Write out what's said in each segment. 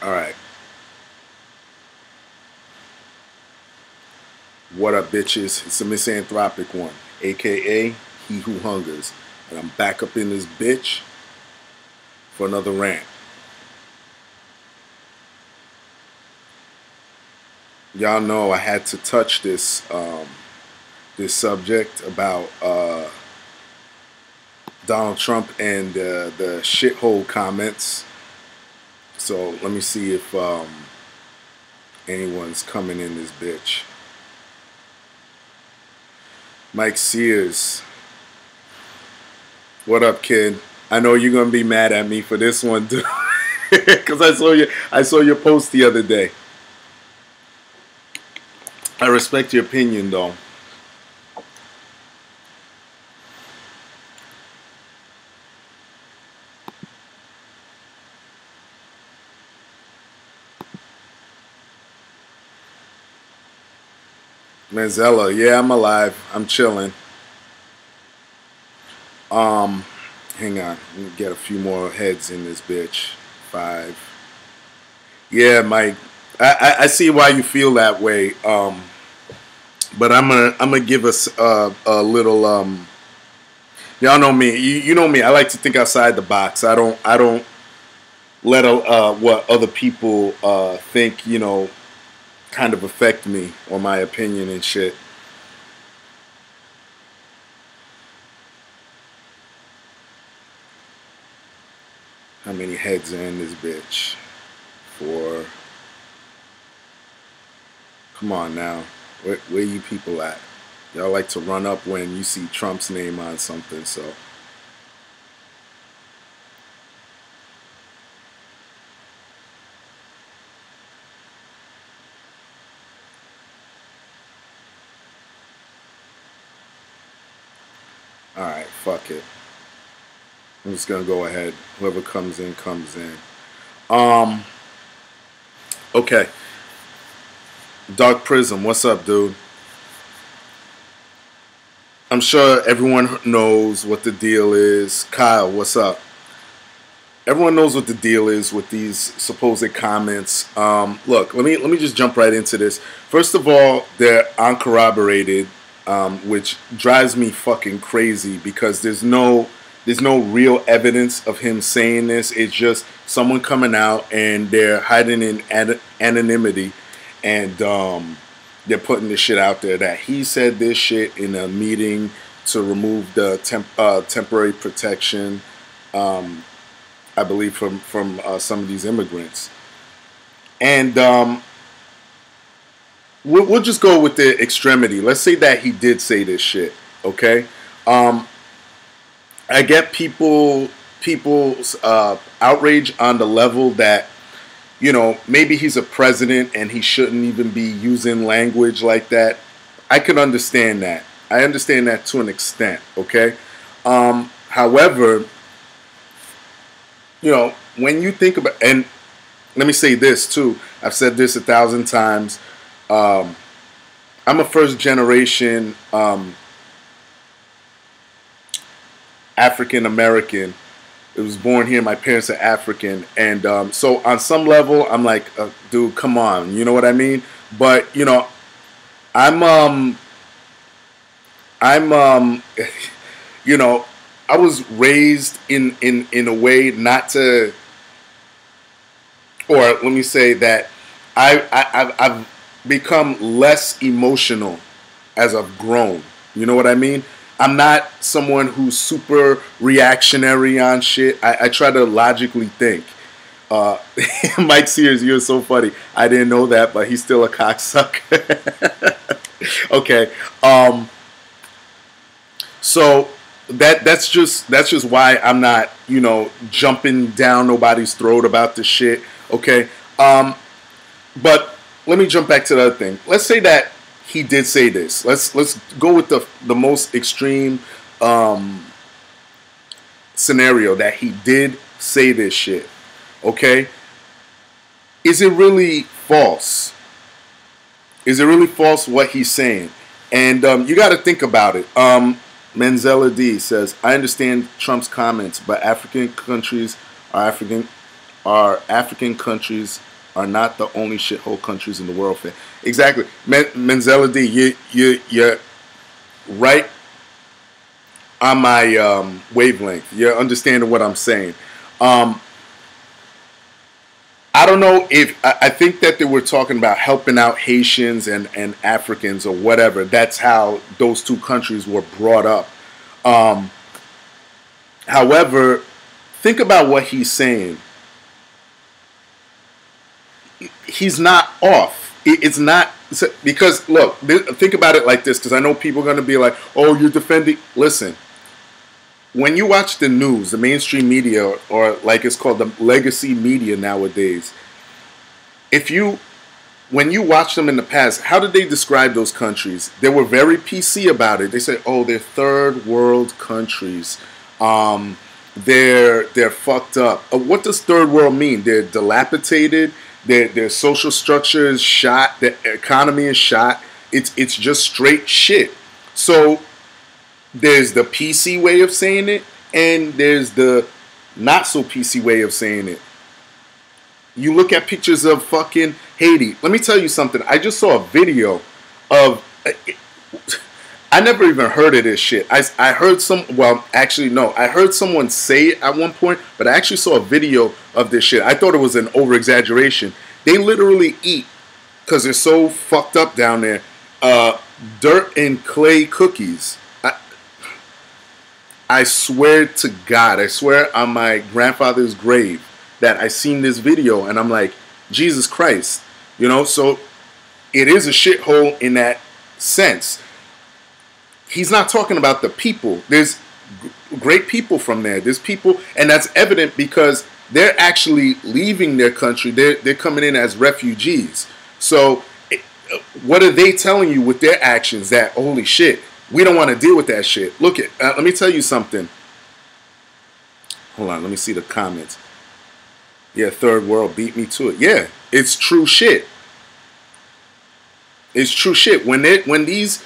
All right. What up, bitches? It's a misanthropic one, aka He Who Hungers. And I'm back up in this bitch for another rant. Y'all know I had to touch this subject about Donald Trump and the shithole comments. So let me see if anyone's coming in this bitch. Mike Sears. What up, kid? I know you're gonna be mad at me for this one, too. Because I saw your post the other day. I respect your opinion, though. Manzella, yeah, I'm alive. I'm chilling. Um, Hang on. Let me get a few more heads in this bitch. 5. Yeah, Mike. I see why you feel that way. But I'm gonna give us a little. Y'all know me. You know me. I like to think outside the box. I don't let what other people think. Kind of affect me or my opinion and shit. How many heads are in this bitch? 4. Come on now. Where you people at? Y'all like to run up when you see Trump's name on something, so. Alright, fuck it. I'm just gonna go ahead. Whoever comes in, comes in. Okay. Dark Prism, what's up, dude? I'm sure everyone knows what the deal is. Kyle, what's up? Everyone knows what the deal is with these supposed comments. Look, let me just jump right into this. First of all, they're uncorroborated, which drives me fucking crazy because there's no real evidence of him saying this. It's just someone coming out and they're hiding in anonymity, and they're putting this shit out there that he said this shit in a meeting to remove the temporary protection. I believe from some of these immigrants, and we'll just go with the extremity. Let's say that he did say this shit. Okay, I get people's outrage on the level that maybe he's a president and he shouldn't even be using language like that. I can understand that. I understand that to an extent. Okay, however. When you think about, and let me say this too, I've said this 1,000 times. I'm a first generation African American. It was born here. My parents are African, and so on some level, I'm like, dude, come on, you know what I mean? But I'm I was raised in a way not to, or let me say that I've become less emotional as I've grown. You know what I mean? I'm not someone who's super reactionary on shit. I try to logically think. Mike Sears, you're so funny. I didn't know that, but he's still a cocksucker. Okay. So that's just why I'm not jumping down nobody's throat about this shit. Okay. But let me jump back to the other thing. Let's say that he did say this. Let's go with the most extreme scenario that he did say this shit. Okay. Is it really false? Is it really false what he's saying? And you got to think about it. Manzella D says, I understand Trump's comments, but African countries are African countries are not the only shithole countries in the world. Exactly, Menzella D, you're right on my wavelength. You're understanding what I'm saying. I don't know if I think that they were talking about helping out Haitians and Africans or whatever. That's how those two countries were brought up. However, think about what he's saying. He's not off. It's not because look. Think about it like this, because I know people are going to be like, "Oh, you're defending." Listen. When you watch the news, the mainstream media, or like it's called the legacy media nowadays, when you watch them in the past, how did they describe those countries? They were very PC about it. They said, "Oh, they're third world countries. They're fucked up." What does third world mean? They're dilapidated. Their social structure is shot. The economy is shot. It's just straight shit. So there's the PC way of saying it, and there's the not so PC way of saying it. You look at pictures of fucking Haiti. Let me tell you something. I just saw a video of. I never even heard of this shit. I heard well, actually, no. I heard someone say it at one point, but I actually saw a video of this shit. I thought it was an over-exaggeration. They literally eat, because they're so fucked up down there, dirt and clay cookies. I swear to God, I swear on my grandfather's grave that I seen this video and I'm like, Jesus Christ. You know, so it is a shithole in that sense. He's not talking about the people. There's great people from there. There's people, and that's evident because they're actually leaving their country. They're coming in as refugees. So what are they telling you with their actions? That, holy shit, we don't want to deal with that shit. Look at, let me tell you something. Hold on, let me see the comments. Yeah, third world beat me to it. Yeah, it's true shit. It's true shit. When these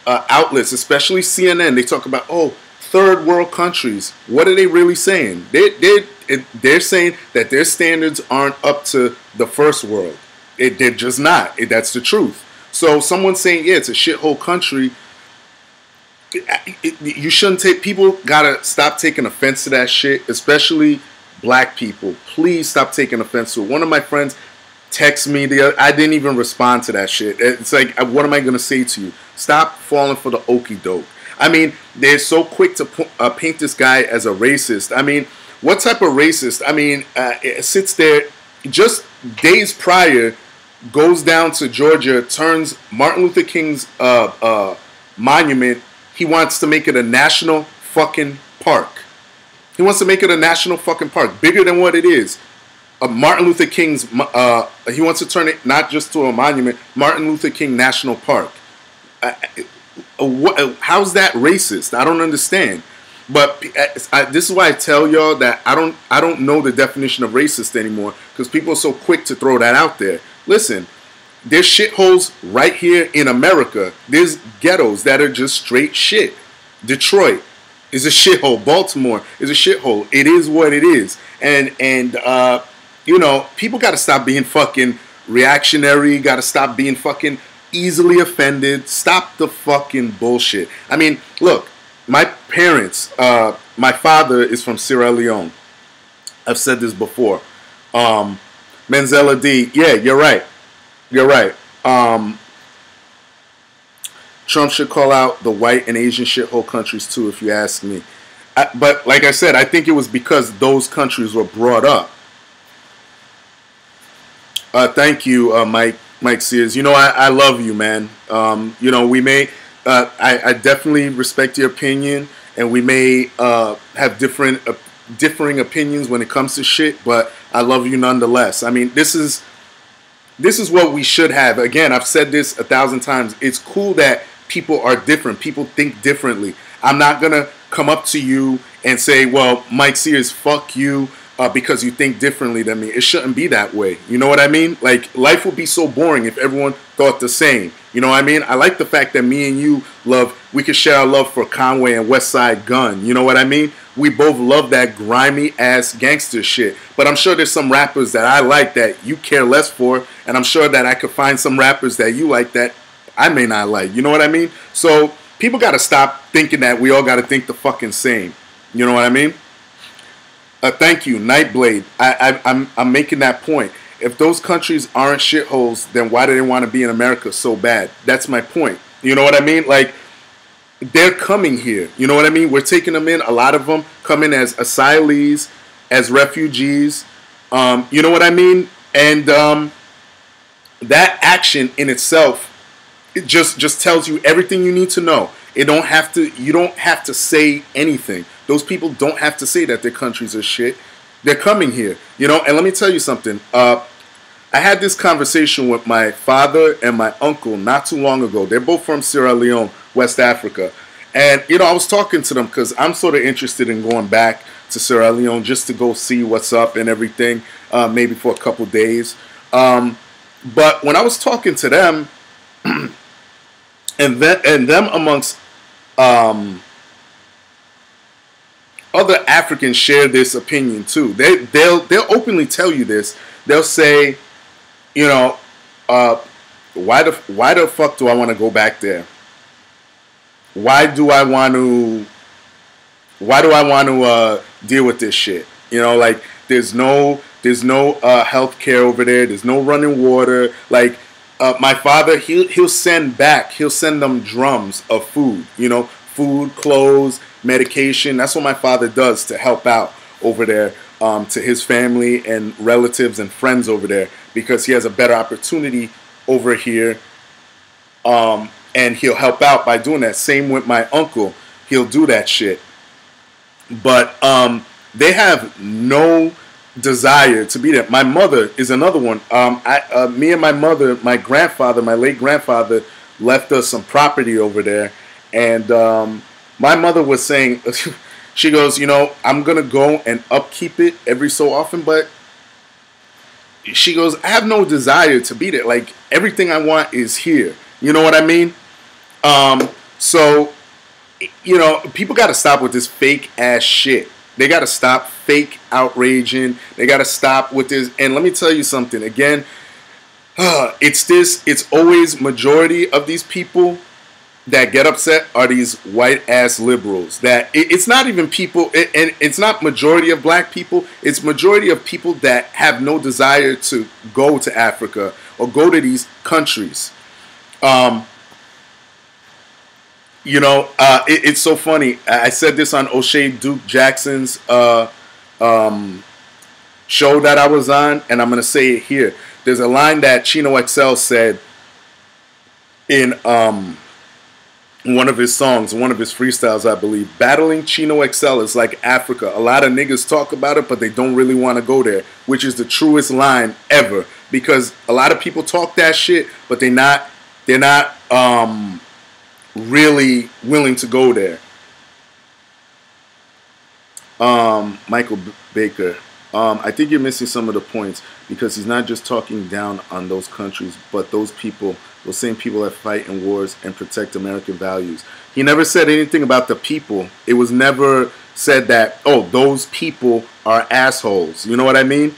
outlets, especially CNN, they talk about, oh, third world countries. What are they really saying? They're saying that their standards aren't up to the first world. They're just not. That's the truth. So someone saying, yeah, it's a shithole country. You shouldn't take. People gotta stop taking offense to that shit, especially black people. Please stop taking offense to it. One of my friends texted me I didn't even respond to that shit. It's like, what am I gonna say to you? Stop falling for the okie doke. I mean, they're so quick to paint this guy as a racist. I mean, what type of racist? I mean, it sits there just days prior, goes down to Georgia, turns Martin Luther King's monument. He wants to make it a national fucking park. He wants to make it a national fucking park, bigger than what it is. Martin Luther King's, he wants to turn it not just to a monument, Martin Luther King National Park. How's that racist? I don't understand. But this is why I tell y'all that I don't know the definition of racist anymore, because people are so quick to throw that out there. Listen, there's shitholes right here in America. There's ghettos that are just straight shit. Detroit is a shithole. Baltimore is a shithole. It is what it is. And you know, people got to stop being fucking reactionary. Got to stop being fucking easily offended. Stop the fucking bullshit. I mean, look, my parents, my father is from Sierra Leone. I've said this before. Menzella D, yeah, you're right. You're right. Trump should call out the white and Asian shithole countries too, if you ask me. But like I said, I think it was because those countries were brought up. Thank you, Mike Sears. You know, I love you, man. You know, we may, I definitely respect your opinion, and we may have differing opinions when it comes to shit, but I love you nonetheless. I mean, this is what we should have. Again, I've said this 1,000 times. It's cool that people are different. People think differently. I'm not going to come up to you and say, well, Mike Sears, fuck you. because you think differently than me. It shouldn't be that way. You know what I mean? Like, life would be so boring if everyone thought the same. You know what I mean? I like the fact that me and you we could share our love for Conway and West Side Gun. You know what I mean? We both love that grimy ass gangster shit. But I'm sure there's some rappers that I like that you care less for, and I'm sure that I could find some rappers that you like that I may not like. You know what I mean? So people got to stop thinking that we all got to think the fucking same. You know what I mean? Thank you, Nightblade. I'm making that point. If those countries aren't shitholes, then why do they want to be in America so bad? That's my point. You know what I mean? Like, they're coming here. You know what I mean? We're taking them in. A lot of them come in as asylees, as refugees. You know what I mean? And that action in itself, it just tells you everything you need to know. You don't have to say anything. Those people don't have to say that their countries are shit. They're coming here, you know. And let me tell you something. I had this conversation with my father and my uncle not too long ago. They're both from Sierra Leone, West Africa. And, you know, I was talking to them because I'm sort of interested in going back to Sierra Leone just to go see what's up and everything, maybe for a couple days. But when I was talking to them, and them amongst other Africans share this opinion too. They'll openly tell you this. They'll say, you know, why the fuck do I want to go back there? Why do I want to deal with this shit? You know, like there's no health care over there. There's no running water. Like my father, he'll send them drums of food. You know, food, clothes, medication. That's what my father does to help out over there to his family and relatives and friends over there, because he has a better opportunity over here, and he'll help out by doing that. Same with my uncle. He'll do that shit. But they have no desire to be there. My mother is another one. Me and my mother, my late grandfather, left us some property over there. And my mother was saying, she goes, you know, I'm going to go and upkeep it every so often, but she goes, I have no desire to be there. Like, everything I want is here. You know what I mean? So, you know, people got to stop with this fake ass shit. They got to stop fake outraging. They got to stop with this. And let me tell you something. Again, it's always majority of these people that get upset are these white ass liberals. That it's not even people, and it's not majority of black people. It's majority of people that have no desire to go to Africa or go to these countries. You know, it's so funny. I said this on O'Shea Duke Jackson's show that I was on, and I'm going to say it here. There's a line that Chino XL said in one of his songs, one of his freestyles, I believe. Battling Chino XL is like Africa. A lot of niggas talk about it, but they don't really want to go there, which is the truest line ever. Because a lot of people talk that shit, but they're not really willing to go there. Michael Baker, I think you're missing some of the points, because he's not just talking down on those countries, but those people, those same people that fight in wars and protect American values. He never said anything about the people. It was never said that, oh, those people are assholes. You know what I mean?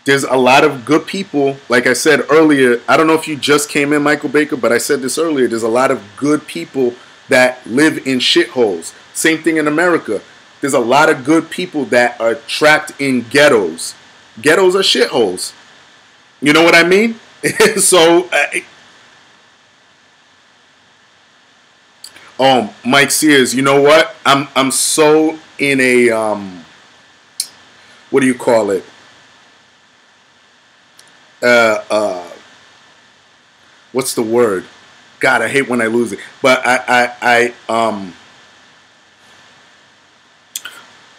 There's a lot of good people. Like I said earlier, I don't know if you just came in, Michael Baker, but I said this earlier. There's a lot of good people that live in shitholes. Same thing in America. There's a lot of good people that are trapped in ghettos. Ghettos are shitholes. You know what I mean? So, Mike Sears, you know what? I'm so in a what do you call it? What's the word? God, I hate when I lose it. But I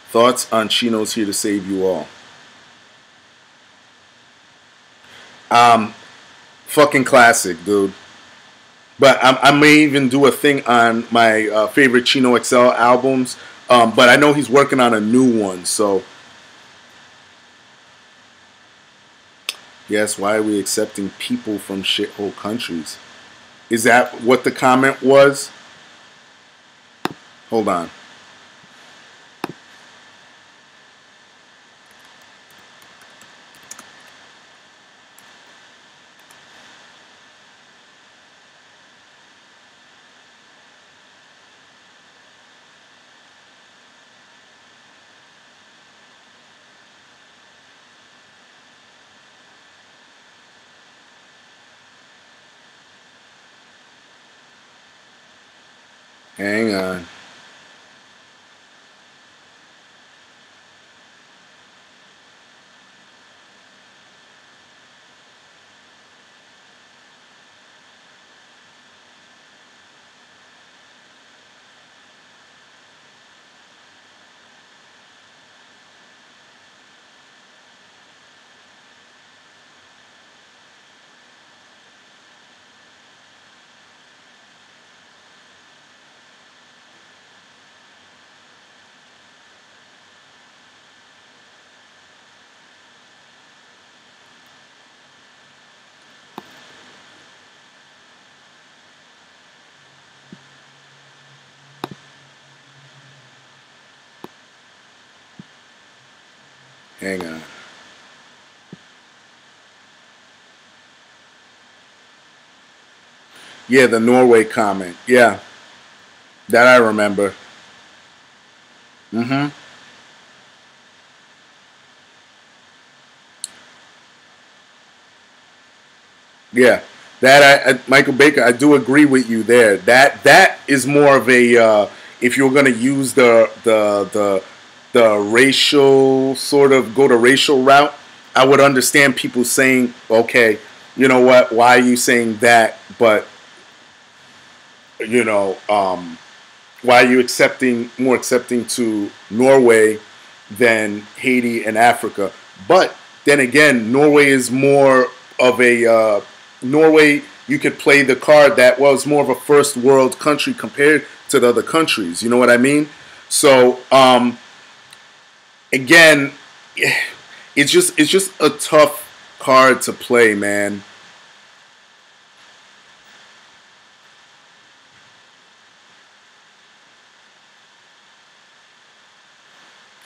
thoughts on Chino's Here to Save You All. Fucking classic, dude. But I may even do a thing on my favorite Chino XL albums. But I know he's working on a new one, so Yes, why are we accepting people from shithole countries? Is that what the comment was? Hold on. Hang on. Hang on. Yeah, the Norway comment. Yeah, that I remember. Mm-hmm. Yeah, that Michael Baker, I do agree with you there. That is more of a if you're going to use the racial sort of go to racial route, I would understand people saying, okay, you know what, why are you saying that? But you know, why are you accepting to Norway than Haiti and Africa? But then again, Norway is more of a Norway. You could play the card that was more of a first world country compared to the other countries. You know what I mean? So again, it's just a tough card to play, man.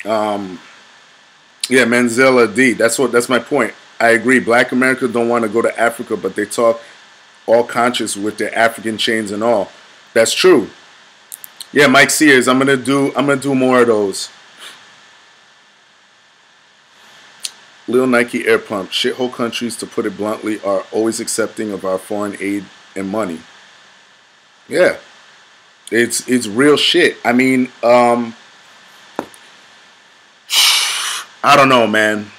Um, Yeah, Manzella D. That's my point. I agree. Black America don't want to go to Africa, but they talk all conscious with their African chains and all. That's true. Yeah, Mike Sears. I'm gonna do more of those. Lil Nike Air Pump. Shithole countries, to put it bluntly, are always accepting of our foreign aid and money. Yeah, it's real shit. I mean, I don't know, man.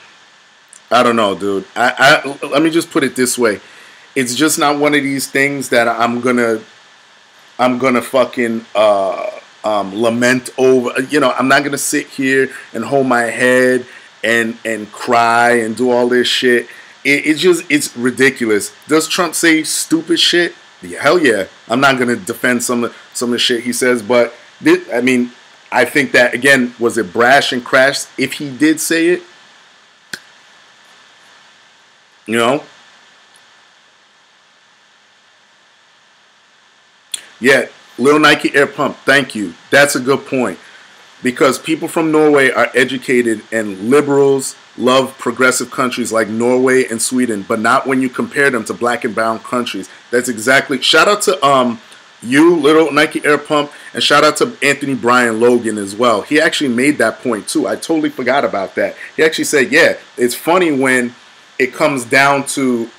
I don't know, dude. I let me just put it this way. It's just not one of these things that I'm gonna fucking lament over. You know, I'm not gonna sit here and hold my head and cry and do all this shit. It's ridiculous. Does Trump say stupid shit? Yeah, hell yeah. I'm not gonna defend some of the shit he says, but I mean, I think that again, was it brash and crash if he did say it? You know, yeah. Little Nike Air Pump. Thank you. That's a good point. Because people from Norway are educated and liberals love progressive countries like Norway and Sweden, but not when you compare them to black and brown countries. That's exactly. Shout out to you, Little Nike Air Pump, and shout out to Anthony Bryan Logan as well. He actually made that point too. I totally forgot about that. He actually said, "Yeah, it's funny when it comes down to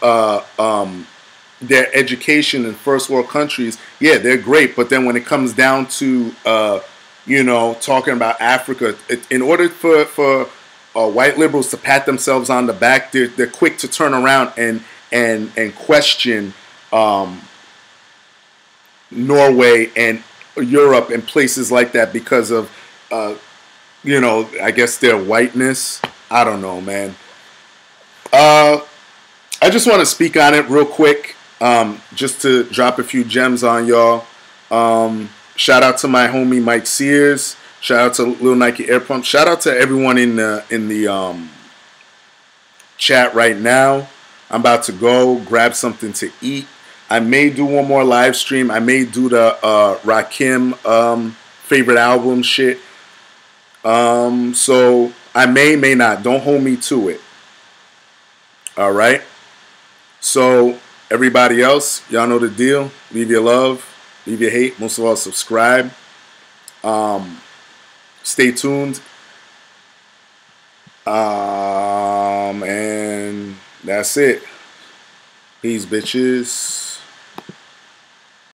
their education in first world countries. Yeah, they're great, but then when it comes down to talking about Africa, in order for white liberals to pat themselves on the back, they're quick to turn around and question Norway and Europe and places like that because of I guess their whiteness. I don't know, man. Uh, I just want to speak on it real quick, just to drop a few gems on y'all. Shout out to my homie Mike Sears. Shout out to Lil Nike Air Pump. Shout out to everyone in the chat right now. I'm about to go grab something to eat. I may do one more live stream. I may do the Rakim favorite album shit. So I may not. Don't hold me to it. All right. So everybody else, y'all know the deal. Leave your love, leave your hate. Most of all, subscribe. Stay tuned. And that's it. Peace, bitches.